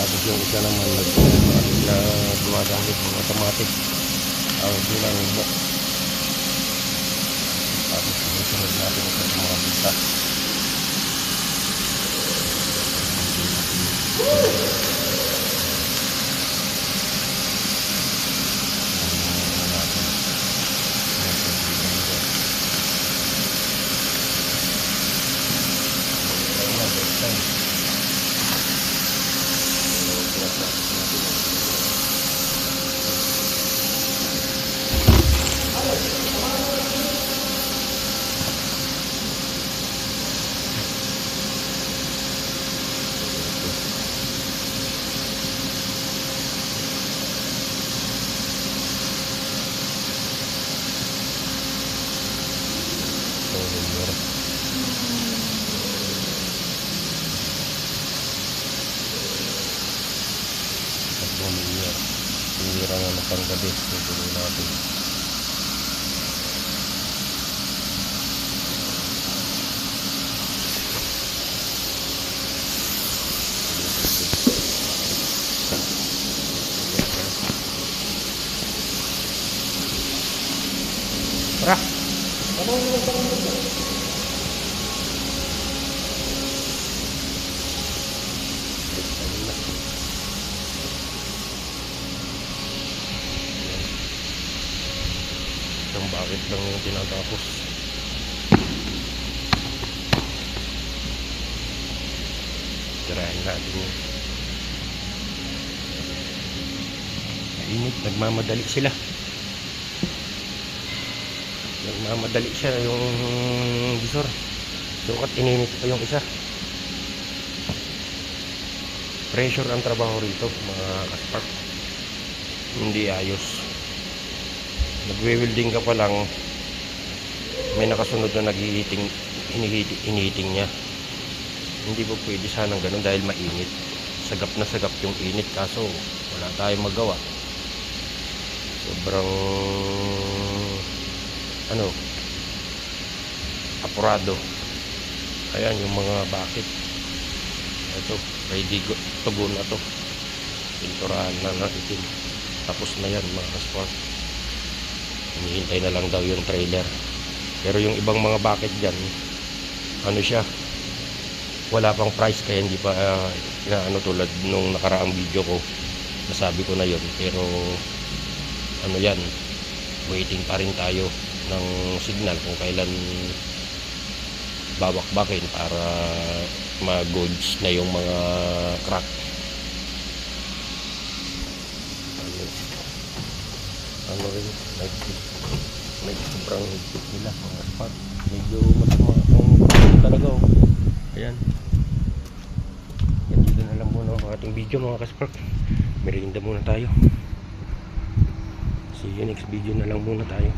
Tapos yung isa naman na dumadahit ng automatic. Di lang mo. Tapos sunod natin ito sa mga bisa. Sinira nga na panggabi. Tutuloy natin. Tara! Yung bakit lang yung tinatapos. Tirahin natin yun. Mainit, nagmamadali sila. Nagmamadali siya yung visor. Sukat ininit pa yung isa. Pressure ang trabaho rito mga kaspark. Hindi ayos. Nagwe-welding ka pa lang, may nakasunod na inihiting niya. Hindi po pwede sanang ganun dahil mainit. Sagap na sagap yung init, kaso wala tayong magawa. Sobrang apurado. Ayan yung mga bakit. Ito, ready to go na to. Pinturahan na natin. Tapos na yan mga kaspark. Hinihintay na lang daw yung trailer. Pero yung ibang mga bakit dyan, siya, wala pang price, kaya hindi pa tulad nung nakaraang video ko, nasabi ko na yon. Pero yan, waiting pa rin tayo ng signal kung kailan babakbakin para mag-goods na yung mga crack. Rin, may sobrang higpit nila mga spot. Medyo masama ang talaga. Ayan. Yan, dito na lang muna ang ating video mga kaspark. Merienda muna tayo. See you next video na lang muna tayo.